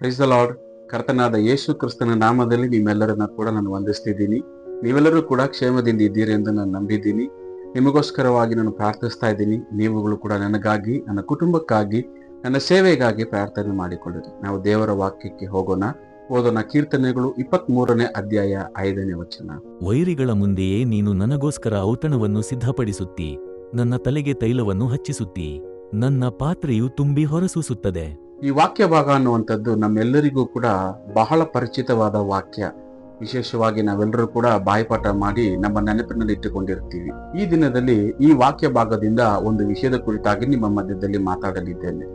Praise the lord. ಕರ್ತನಾದ ಯೇಸು ಕ್ರಿಸ್ತನ ನಾಮದಲ್ಲಿ ನಿಮ್ಮೆಲ್ಲರನ್ನ ಕೂಡ ನಾನು ವಂದಿಸ್ತಿದ್ದೀನಿ. ನೀವೆಲ್ಲರೂ ಕೂಡ ಕ್ಷೇಮದಿಂದ ಇದ್ದೀರಿ ಎಂದು ನಾನು ನಂಬಿದ್ದೀನಿ. ನಿಮಗೋಸ್ಕರವಾಗಿ ನಾನು ಪ್ರಾರ್ಥಿಸ್ತಾ ಇದ್ದೀನಿ. ನೀವುಗಳು ಕೂಡ ನನಗಾಗಿ, ನನ್ನ ಕುಟುಂಬಕ್ಕಾಗಿ, ನನ್ನ ಸೇವೆಗಾಗಿ ಪ್ರಾರ್ಥನೆ ಮಾಡಿಕೊಳ್ಳಿರಿ. ನಾವು ದೇವರ ವಾಕ್ಯಕ್ಕೆ ಹೋಗೋಣ. ಓದೋಣ. ಕೀರ್ತನೆಗಳು 23ನೇ ಅಧ್ಯಾಯ 5ನೇ ವಚನ. ವೈರಿಗಳ ಮುಂದೆಯೇ ನೀನು ನನಗೋಸ್ಕರ ಔತಣವನ್ನು ಸಿದ್ಧಪಡಿಸುತ್ತಿ, ನನ್ನ ತಲೆಗೆ ತೈಲವನ್ನು ಹಚ್ಚಿಸುತ್ತಿ, ನನ್ನ ಪಾತ್ರೆಯು ತುಂಬಿ ಹೊರಸೂಸುತ್ತದೆ. ಈ ವಾಕ್ಯ ಭಾಗ ಅನ್ನುವಂಥದ್ದು ನಮ್ಮೆಲ್ಲರಿಗೂ ಕೂಡ ಬಹಳ ಪರಿಚಿತವಾದ ವಾಕ್ಯ. ವಿಶೇಷವಾಗಿ ನಾವೆಲ್ಲರೂ ಕೂಡ ಬಾಯಿಪಾಠ ಮಾಡಿ ನಮ್ಮ ನೆನಪಿನಲ್ಲಿ ಇಟ್ಟುಕೊಂಡಿರ್ತೀವಿ. ಈ ದಿನದಲ್ಲಿ ಈ ವಾಕ್ಯ ಭಾಗದಿಂದ ಒಂದು ವಿಷಯದ ಕುರಿತಾಗಿ ನಿಮ್ಮ ಮಧ್ಯದಲ್ಲಿ ಮಾತಾಡಲಿದ್ದೇನೆ.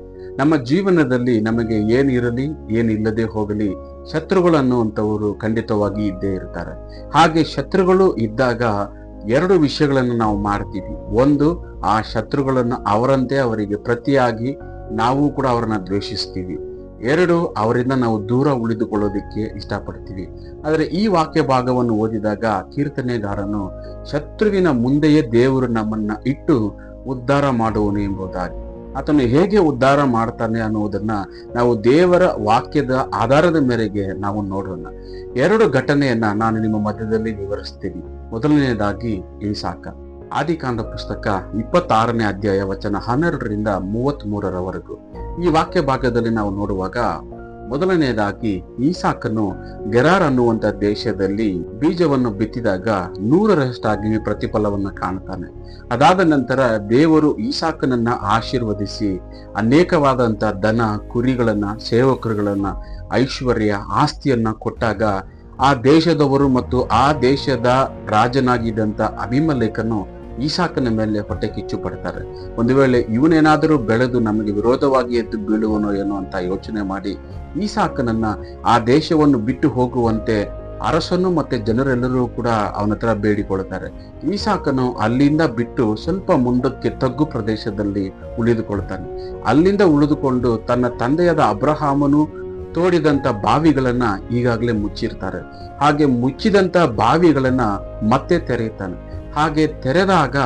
ನಮ್ಮ ಜೀವನದಲ್ಲಿ ನಮಗೆ ಏನಿರಲಿ ಏನಿಲ್ಲದೆ ಹೋಗಲಿ, ಶತ್ರುಗಳು ಅನ್ನುವಂಥವರು ಖಂಡಿತವಾಗಿ ಇದ್ದೇ ಇರ್ತಾರೆ. ಹಾಗೆ ಶತ್ರುಗಳು ಇದ್ದಾಗ ಎರಡು ವಿಷಯಗಳನ್ನು ನಾವು ಮಾಡ್ತೀವಿ. ಒಂದು, ಆ ಶತ್ರುಗಳನ್ನು ಅವರಂತೆ ಅವರಿಗೆ ಪ್ರತಿಯಾಗಿ ನಾವು ಕೂಡ ಅವರನ್ನ ದ್ವೇಷಿಸ್ತೀವಿ. ಎರಡು, ಅವರಿಂದ ನಾವು ದೂರ ಉಳಿದುಕೊಳ್ಳೋದಿಕ್ಕೆ ಇಷ್ಟಪಡ್ತೀವಿ. ಆದರೆ ಈ ವಾಕ್ಯ ಭಾಗವನ್ನು ಓದಿದಾಗ ಕೀರ್ತನೆಗಾರನು ಶತ್ರುವಿನ ಮುಂದೆಯೇ ದೇವರು ನಮ್ಮನ್ನ ಇಟ್ಟು ಉದ್ಧಾರ ಮಾಡುವನು ಎಂಬುದಾಗಿ, ಆತನು ಹೇಗೆ ಉದ್ಧಾರ ಮಾಡ್ತಾನೆ ಅನ್ನುವುದನ್ನ ನಾವು ದೇವರ ವಾಕ್ಯದ ಆಧಾರದ ಮೇರೆಗೆ ನಾವು ನೋಡೋಣ. ಎರಡು ಘಟನೆಯನ್ನ ನಾನು ನಿಮ್ಮ ಮಧ್ಯದಲ್ಲಿ ವಿವರಿಸ್ತೀನಿ. ಮೊದಲನೆಯದಾಗಿ ಈಸಾಕ. ಆದಿಕಾಂಡ ಪುಸ್ತಕ 26ನೇ ಅಧ್ಯಾಯ ವಚನ 12ರಿಂದ 33ರವರೆಗೂ ಈ ವಾಕ್ಯ ಭಾಗದಲ್ಲಿ ನಾವು ನೋಡುವಾಗ, ಮೊದಲನೆಯದಾಗಿ ಈಸಾಕನು ಗೆರಾರ್ ಅನ್ನುವಂಥ ದೇಶದಲ್ಲಿ ಬೀಜವನ್ನು ಬಿತ್ತಿದಾಗ 100ರಷ್ಟಾಗಿ ಪ್ರತಿಫಲವನ್ನು ಕಾಣ್ತಾನೆ. ಅದಾದ ನಂತರ ದೇವರು ಈಸಾಕನನ್ನ ಆಶೀರ್ವದಿಸಿ ಅನೇಕವಾದಂಥ ದನ, ಕುರಿಗಳನ್ನ, ಸೇವಕರುಗಳನ್ನ, ಐಶ್ವರ್ಯ, ಆಸ್ತಿಯನ್ನ ಕೊಟ್ಟಾಗ ಆ ದೇಶದವರು ಮತ್ತು ಆ ದೇಶದ ರಾಜನಾಗಿದ್ದಂಥ ಅಬೀಮೆಲೆಕನು ಈಸಾಕನ ಮೇಲೆ ಹೊಟ್ಟೆ ಕಿಚ್ಚು ಪಡ್ತಾರೆ. ಒಂದು ವೇಳೆ ಇವನೇನಾದರೂ ಬೆಳೆದು ನಮಗೆ ವಿರೋಧವಾಗಿ ಎದ್ದು ಬೀಳುವನೋ ಏನೋ ಅಂತ ಯೋಚನೆ ಮಾಡಿ ಈಸಾಕನನ್ನ ಆ ದೇಶವನ್ನು ಬಿಟ್ಟು ಹೋಗುವಂತೆ ಅರಸನು ಮತ್ತೆ ಜನರೆಲ್ಲರೂ ಕೂಡ ಅವನ ಹತ್ರ ಬೇಡಿಕೊಳ್ತಾರೆ. ಈಸಾಕನು ಅಲ್ಲಿಂದ ಬಿಟ್ಟು ಸ್ವಲ್ಪ ಮುಂದಕ್ಕೆ ತಗ್ಗು ಪ್ರದೇಶದಲ್ಲಿ ಉಳಿದುಕೊಳ್ತಾನೆ. ಅಲ್ಲಿಂದ ಉಳಿದುಕೊಂಡು ತನ್ನ ತಂದೆಯಾದ ಅಬ್ರಹಾಮನು ತೋಡಿದಂತ ಬಾವಿಗಳನ್ನ ಈಗಾಗಲೇ ಮುಚ್ಚಿರ್ತಾರೆ. ಹಾಗೆ ಮುಚ್ಚಿದಂತ ಬಾವಿಗಳನ್ನ ಮತ್ತೆ ತೆರೆಯುತ್ತಾನೆ. ಹಾಗೆ ತೆರೆದಾಗ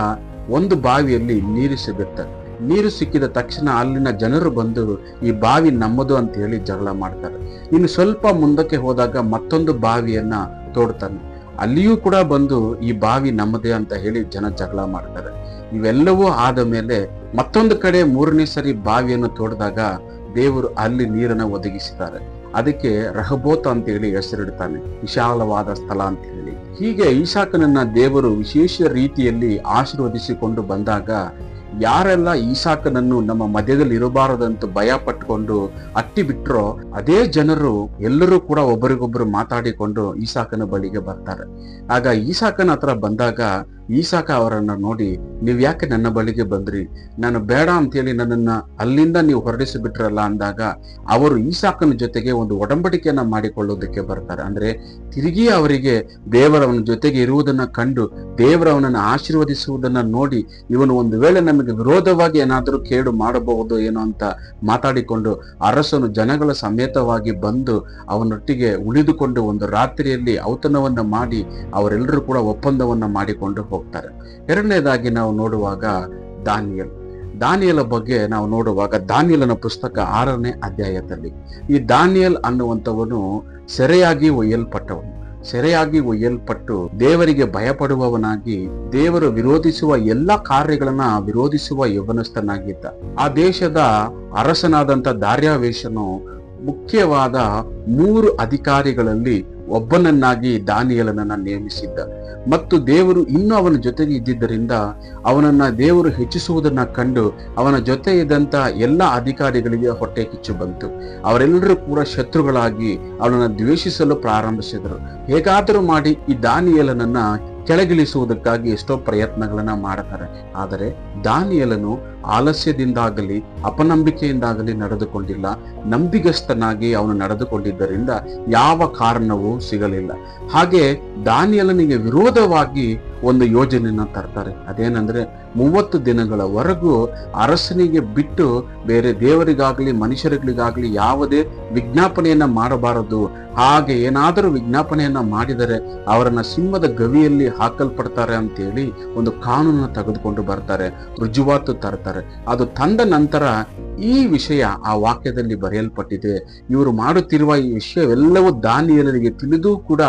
ಒಂದು ಬಾವಿಯಲ್ಲಿ ನೀರು ಸಿಗುತ್ತೆ. ನೀರು ಸಿಕ್ಕಿದ ತಕ್ಷಣ ಅಲ್ಲಿನ ಜನರು ಬಂದು ಈ ಬಾವಿ ನಮ್ಮದು ಅಂತ ಹೇಳಿ ಜಗಳ ಮಾಡ್ತಾರೆ. ಇನ್ನು ಸ್ವಲ್ಪ ಮುಂದಕ್ಕೆ ಹೋದಾಗ ಮತ್ತೊಂದು ಬಾವಿಯನ್ನ ತೋಡ್ತಾನೆ. ಅಲ್ಲಿಯೂ ಕೂಡ ಬಂದು ಈ ಬಾವಿ ನಮ್ಮದೇ ಅಂತ ಹೇಳಿ ಜನ ಜಗಳ ಮಾಡ್ತಾರೆ. ಇವೆಲ್ಲವೂ ಆದ ಮೇಲೆ ಮತ್ತೊಂದು ಕಡೆ 3ನೇ ಸರಿ ಬಾವಿಯನ್ನು ತೋಡಿದಾಗ ದೇವರು ಅಲ್ಲಿ ನೀರನ್ನ ಒದಗಿಸಿದ್ದಾರೆ. ಅದಕ್ಕೆ ರಹಬೋತ್ ಅಂತ ಹೇಳಿ ಹೆಸರಿಡ್ತಾನೆ, ವಿಶಾಲವಾದ ಸ್ಥಳ ಅಂತ ಹೇಳಿ. ಹೀಗೆ ಈಸಾಕನನ್ನ ದೇವರು ವಿಶೇಷ ರೀತಿಯಲ್ಲಿ ಆಶೀರ್ವದಿಸಿಕೊಂಡು ಬಂದಾಗ ಯಾರೆಲ್ಲ ಈಸಾಕನನ್ನು ನಮ್ಮ ಮಧ್ಯದಲ್ಲಿ ಇರಬಾರದಂತ ಭಯ ಪಟ್ಕೊಂಡು ಅಟ್ಟಿ ಬಿಟ್ರೋ ಅದೇ ಜನರು ಎಲ್ಲರೂ ಕೂಡ ಒಬ್ಬರಿಗೊಬ್ಬರು ಮಾತಾಡಿಕೊಂಡು ಈಸಾಕನ ಬಳಿಗೆ ಬರ್ತಾರೆ. ಆಗ ಈಸಾಕನ ಹತ್ರ ಬಂದಾಗ ಈಸಾಕ ಅವರನ್ನ ನೋಡಿ, ನೀವ್ ಯಾಕೆ ನನ್ನ ಬಳಿಗೆ ಬಂದ್ರಿ? ನಾನು ಬೇಡ ಅಂತೇಳಿ ನನ್ನನ್ನ ಅಲ್ಲಿಂದ ನೀವು ಹೊರಡಿಸಿ ಬಿಟ್ರಲ್ಲ ಅಂದಾಗ ಅವರು ಈಸಾಕನ ಜೊತೆಗೆ ಒಂದು ಒಡಂಬಡಿಕೆಯನ್ನ ಮಾಡಿಕೊಳ್ಳೋದಕ್ಕೆ ಬರ್ತಾರೆ. ಅಂದ್ರೆ ತಿರುಗಿ ಅವರಿಗೆ ದೇವರವನ ಜೊತೆಗೆ ಇರುವುದನ್ನ ಕಂಡು ದೇವರವನನ್ನು ಆಶೀರ್ವದಿಸುವುದನ್ನ ನೋಡಿ ಇವನು ಒಂದು ವೇಳೆ ನಮಗೆ ವಿರೋಧವಾಗಿ ಏನಾದರೂ ಕೇಡು ಮಾಡಬಹುದು ಏನೋ ಅಂತ ಮಾತಾಡಿಕೊಂಡು ಅರಸನು ಜನಗಳ ಸಮೇತವಾಗಿ ಬಂದು ಅವನೊಟ್ಟಿಗೆ ಉಳಿದುಕೊಂಡು ಒಂದು ರಾತ್ರಿಯಲ್ಲಿ ಔತಣವನ್ನ ಮಾಡಿ ಅವರೆಲ್ಲರೂ ಕೂಡ ಒಪ್ಪಂದವನ್ನ ಮಾಡಿಕೊಂಡು ಹೋಗ್ತಾರೆ. ಎರಡನೇದಾಗಿ ನಾವು ನೋಡುವಾಗ ದಾನಿಯೇಲ ಬಗ್ಗೆ ನಾವು ನೋಡುವಾಗ ದಾನಿಯೇಲನ ಪುಸ್ತಕ 6ನೇ ಅಧ್ಯಾಯದಲ್ಲಿ ಈ ದಾನಿಯೇಲ್ ಅನ್ನುವಂಥವನು ಸೆರೆಯಾಗಿ ಒಯ್ಯಲ್ಪಟ್ಟು ದೇವರಿಗೆ ಭಯಪಡುವವನಾಗಿ ದೇವರು ವಿರೋಧಿಸುವ ಎಲ್ಲಾ ಕಾರ್ಯಗಳನ್ನ ವಿರೋಧಿಸುವ ಯೌವನಸ್ಥನಾಗಿದ್ದ. ಆ ದೇಶದ ಅರಸನಾದಂಥ ದಾರ್ಯಾವೇಶನು ಮುಖ್ಯವಾದ 3 ಅಧಿಕಾರಿಗಳಲ್ಲಿ ಒಬ್ಬನನ್ನಾಗಿ ದಾನಿಯೇಲನನ್ನ ನೇಮಿಸಿದ್ದ. ಮತ್ತು ದೇವರು ಇನ್ನೂ ಅವನ ಜೊತೆಗೆ ಇದ್ದಿದ್ದರಿಂದ ಅವನನ್ನ ದೇವರು ಹೆಚ್ಚಿಸುವುದನ್ನ ಕಂಡು ಅವನ ಜೊತೆ ಇದ್ದಂತ ಎಲ್ಲ ಅಧಿಕಾರಿಗಳಿಗೆ ಹೊಟ್ಟೆ ಕಿಚ್ಚು ಬಂತು. ಅವರೆಲ್ಲರೂ ಕೂಡ ಶತ್ರುಗಳಾಗಿ ಅವನನ್ನ ದ್ವೇಷಿಸಲು ಪ್ರಾರಂಭಿಸಿದರು. ಹೇಗಾದರೂ ಮಾಡಿ ಈ ದಾನಿಯೇಲನನ್ನ ಕೆಳಗಿಳಿಸುವುದಕ್ಕಾಗಿ ಎಷ್ಟೋ ಪ್ರಯತ್ನಗಳನ್ನ ಮಾಡ್ತಾರೆ. ಆದರೆ ದಾನಿಯೇಲನು ಆಲಸ್ಯದಿಂದಾಗಲಿ ಅಪನಂಬಿಕೆಯಿಂದಾಗಲಿ ನಡೆದುಕೊಂಡಿಲ್ಲ. ನಂಬಿಗಸ್ತನಾಗಿ ಅವನು ನಡೆದುಕೊಂಡಿದ್ದರಿಂದ ಯಾವ ಕಾರಣವೂ ಸಿಗಲಿಲ್ಲ. ಹಾಗೆ ದಾನಿಯೇಲನಿಗೆ ವಿರೋಧವಾಗಿ ಒಂದು ಯೋಜನೆಯನ್ನ ತರ್ತಾರೆ. ಅದೇನಂದ್ರೆ 30 ದಿನಗಳವರೆಗೂ ಅರಸನಿಗೆ ಬಿಟ್ಟು ಬೇರೆ ದೇವರಿಗಾಗ್ಲಿ ಮನುಷ್ಯರಿಗಾಗ್ಲಿ ಯಾವುದೇ ವಿಜ್ಞಾಪನೆಯನ್ನ ಮಾಡಬಾರದು. ಹಾಗೆ ಏನಾದರೂ ವಿಜ್ಞಾಪನೆಯನ್ನ ಮಾಡಿದರೆ ಅವರನ್ನ ಸಿಂಹದ ಗವಿಯಲ್ಲಿ ಹಾಕಲ್ಪಡ್ತಾರೆ ಅಂತೇಳಿ ಒಂದು ಕಾನೂನನ್ನು ತೆಗೆದುಕೊಂಡು ಬರ್ತಾರೆ, ರುಜುವಾತು ತರ್ತಾರೆ. ತಂತಾರೆ. ಅದು ತಂದ ನಂತರ ಈ ವಿಷಯ ಆ ವಾಕ್ಯದಲ್ಲಿ ಬರೆಯಲ್ಪಟ್ಟಿದೆ. ಇವರು ಮಾಡುತ್ತಿರುವ ಈ ವಿಷಯವೆಲ್ಲವೂ ದಾನಿಯೇಲನಿಗೆ ತಿಳಿದು ಕೂಡ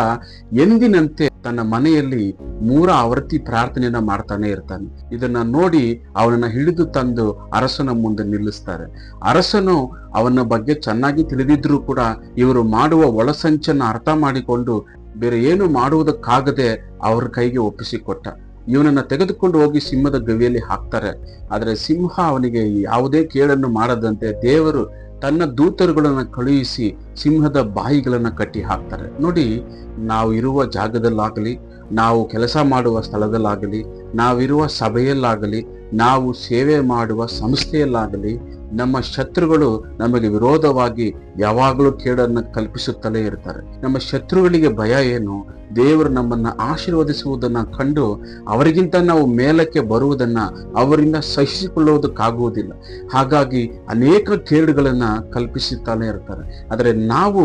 ಎಂದಿನಂತೆ ತನ್ನ ಮನೆಯಲ್ಲಿ 3 ಆವರ್ತಿ ಪ್ರಾರ್ಥನೆಯನ್ನ ಮಾಡ್ತಾನೆ ಇರ್ತಾನೆ. ಇದನ್ನ ನೋಡಿ ಅವನನ್ನ ಹಿಡಿದು ತಂದು ಅರಸನ ಮುಂದೆ ನಿಲ್ಲಿಸ್ತಾರೆ. ಅರಸನು ಅವನ ಬಗ್ಗೆ ಚೆನ್ನಾಗಿ ತಿಳಿದಿದ್ರು ಕೂಡ ಇವರು ಮಾಡುವ ಒಳಸಂಚನ್ನ ಅರ್ಥ ಮಾಡಿಕೊಂಡು ಬೇರೆ ಏನು ಮಾಡುವುದಕ್ಕಾಗದೆ ಅವ್ರ ಕೈಗೆ ಒಪ್ಪಿಸಿಕೊಟ್ಟ. ಇವನನ್ನ ತೆಗೆದುಕೊಂಡು ಹೋಗಿ ಸಿಂಹದ ಗವಿಯಲ್ಲಿ ಹಾಕ್ತಾರೆ. ಆದರೆ ಸಿಂಹ ಅವನಿಗೆ ಯಾವುದೇ ಕೇಡನ್ನು ಮಾಡದಂತೆ ದೇವರು ತನ್ನ ದೂತರುಗಳನ್ನು ಕಳುಹಿಸಿ ಸಿಂಹದ ಬಾಯಿಗಳನ್ನ ಕಟ್ಟಿ ಹಾಕ್ತಾರೆ. ನೋಡಿ, ನಾವು ಇರುವ ಜಾಗದಲ್ಲಾಗಲಿ, ನಾವು ಕೆಲಸ ಮಾಡುವ ಸ್ಥಳದಲ್ಲಾಗಲಿ, ನಾವಿರುವ ಸಭೆಯಲ್ಲಾಗಲಿ, ನಾವು ಸೇವೆ ಮಾಡುವ ಸಂಸ್ಥೆಯಲ್ಲಾಗಲಿ, ನಮ್ಮ ಶತ್ರುಗಳು ನಮಗೆ ವಿರೋಧವಾಗಿ ಯಾವಾಗಲೂ ಕೇಡನ್ನು ಕಲ್ಪಿಸುತ್ತಲೇ ಇರ್ತಾರೆ. ನಮ್ಮ ಶತ್ರುಗಳಿಗೆ ಭಯ ಏನು? ದೇವರು ನಮ್ಮನ್ನ ಆಶೀರ್ವದಿಸುವುದನ್ನ ಕಂಡು ಅವರಿಗಿಂತ ನಾವು ಮೇಲಕ್ಕೆ ಬರುವುದನ್ನ ಅವರಿಂದ ಸಹಿಸಿಕೊಳ್ಳುವುದಕ್ಕಾಗುವುದಿಲ್ಲ. ಹಾಗಾಗಿ ಅನೇಕ ಕೇಡುಗಳನ್ನ ಕಲ್ಪಿಸುತ್ತಾನೆ ಇರ್ತಾರೆ. ಆದರೆ ನಾವು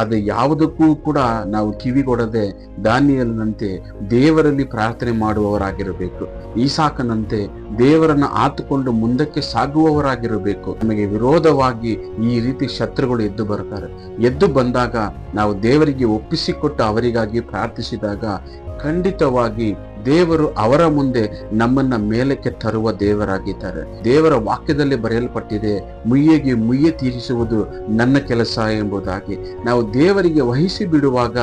ಅದು ಯಾವುದಕ್ಕೂ ಕೂಡ ನಾವು ಕಿವಿಗೊಡದೆ ದಾನಿಯೇಲನಂತೆ ದೇವರಲ್ಲಿ ಪ್ರಾರ್ಥನೆ ಮಾಡುವವರಾಗಿರಬೇಕು. ಈಸಾಕನಂತೆ ದೇವರನ್ನ ಆತುಕೊಂಡು ಮುಂದಕ್ಕೆ ಸಾಗುವವರಾಗಿರಬೇಕು. ನಮಗೆ ವಿರೋಧವಾಗಿ ಈ ರೀತಿ ಶತ್ರುಗಳು ಎದ್ದು ಬರ್ತಾರೆ. ಎದ್ದು ಬಂದಾಗ ನಾವು ದೇವರಿಗೆ ಒಪ್ಪಿಸಿಕೊಟ್ಟು ಅವರಿಗಾಗಿ ಪ್ರಾರ್ಥಿಸಿದಾಗ ಖಂಡಿತವಾಗಿ ದೇವರು ಅವರ ಮುಂದೆ ನಮ್ಮನ್ನ ಮೇಲಕ್ಕೆ ತರುವ ದೇವರಾಗಿದ್ದಾರೆ. ದೇವರ ವಾಕ್ಯದಲ್ಲಿ ಬರೆಯಲ್ಪಟ್ಟಿದೆ, ಮುಯ್ಯಿಗೆ ಮುಯ್ಯಿ ತೀರಿಸುವುದು ನನ್ನ ಕೆಲಸ ಎಂಬುದಾಗಿ. ನಾವು ದೇವರಿಗೆ ವಹಿಸಿ ಬಿಡುವಾಗ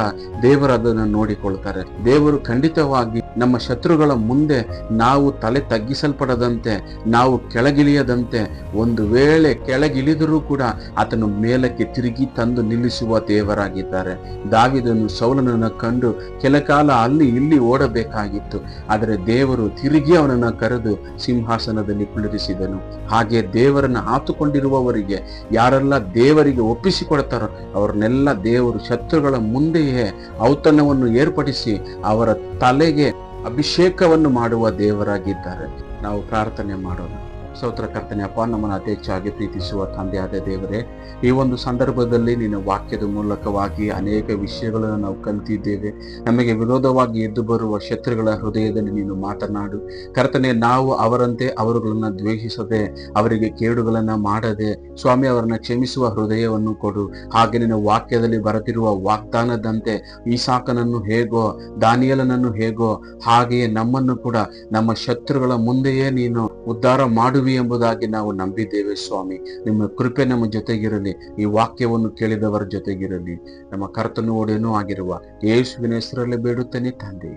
ದೇವರು ಅದನ್ನು ನೋಡಿಕೊಳ್ತಾರೆ. ದೇವರು ಖಂಡಿತವಾಗಿ ನಮ್ಮ ಶತ್ರುಗಳ ಮುಂದೆ ನಾವು ತಲೆ ತಗ್ಗಿಸಲ್ಪಡದಂತೆ, ನಾವು ಕೆಳಗಿಳಿಯದಂತೆ, ಒಂದು ವೇಳೆ ಕೆಳಗಿಳಿದರೂ ಕೂಡ ಆತನು ಮೇಲಕ್ಕೆ ತಿರುಗಿ ತಂದು ನಿಲ್ಲಿಸುವ ದೇವರಾಗಿದ್ದಾರೆ. ದಾವೀದನು ಸೌಲನನ್ನು ಕಂಡು ಕೆಲಕಾಲ ಅಲ್ಲಿ ಇಲ್ಲಿ ಓಡಬೇಕಾಗಿತ್ತು. ಆದರೆ ದೇವರು ತಿರುಗಿ ಅವನನ್ನ ಕರೆದು ಸಿಂಹಾಸನದಲ್ಲಿ ಕುಳ್ಳಿರಿಸಿದನು. ಹಾಗೆ ದೇವರನ್ನ ಆತುಕೊಂಡಿರುವವರಿಗೆ, ಯಾರೆಲ್ಲ ದೇವರಿಗೆ ಒಪ್ಪಿಸಿಕೊಡ್ತಾರೋ ಅವ್ರನ್ನೆಲ್ಲ ದೇವರು ಶತ್ರುಗಳ ಮುಂದೆಯೇ ಔತಣವನ್ನು ಏರ್ಪಡಿಸಿ ಅವರ ತಲೆಗೆ ಅಭಿಷೇಕವನ್ನು ಮಾಡುವ ದೇವರಾಗಿದ್ದಾರೆ. ನಾವು ಪ್ರಾರ್ಥನೆ ಮಾಡೋಣ. ಸ್ತೋತ್ರ ಕರ್ತನೆ, ಅಪ್ಪ, ನಮ್ಮನ್ನು ಅತಿ ಹೆಚ್ಚಾಗಿ ಪ್ರೀತಿಸುವ ತಂದೆಯಾದ ದೇವರೇ, ಈ ಒಂದು ಸಂದರ್ಭದಲ್ಲಿ ನಿನ್ನ ವಾಕ್ಯದ ಮೂಲಕವಾಗಿ ಅನೇಕ ವಿಷಯಗಳನ್ನು ನಾವು ಕಲಿತಿದ್ದೇವೆ. ನಮಗೆ ವಿರೋಧವಾಗಿ ಎದ್ದು ಬರುವ ಶತ್ರುಗಳ ಹೃದಯದಲ್ಲಿ ನೀನು ಮಾತನಾಡು ಕರ್ತನೆ. ನಾವು ಅವರಂತೆ ಅವರುಗಳನ್ನ ದ್ವೇಷಿಸದೆ, ಅವರಿಗೆ ಕೇಡುಗಳನ್ನ ಮಾಡದೆ, ಸ್ವಾಮಿ, ಅವರನ್ನ ಕ್ಷಮಿಸುವ ಹೃದಯವನ್ನು ಕೊಡು. ಹಾಗೆ ನಿನ್ನ ವಾಕ್ಯದಲ್ಲಿ ಬರೆದಿರುವ ವಾಗ್ದಾನದಂತೆ ಈಸಾಕನನ್ನು ಹೇಗೋ, ದಾನಿಯೇಲನನ್ನು ಹೇಗೋ, ಹಾಗೆಯೇ ನಮ್ಮನ್ನು ಕೂಡ ನಮ್ಮ ಶತ್ರುಗಳ ಮುಂದೆಯೇ ನೀನು ಉದ್ಧಾರ ಮಾಡುವಿ ಎಂಬುದಾಗಿ ನಾವು ನಂಬಿದ್ದೇವೆ. ಸ್ವಾಮಿ, ನಿಮ್ಮ ಕೃಪೆ ನಮ್ಮ ಜೊತೆಗಿರಲಿ. ಈ ವಾಕ್ಯವನ್ನು ಕೇಳಿದವರ ಜೊತೆಗಿರಲಿ. ನಮ್ಮ ಕರ್ತನು ಒಡೆಯನೂ ಆಗಿರುವ ಯೇಸುವಿನ ಹೆಸರಲ್ಲಿ ಬೇಡುತ್ತೇನೆ ತಂದೆ,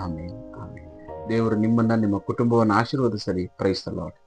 ಆಮೇನ್, ಆಮೇನ್. ದೇವರು ನಿಮ್ಮನ್ನ, ನಿಮ್ಮ ಕುಟುಂಬವನ್ನು ಆಶೀರ್ವದಿಸಲಿ. Praise the lord.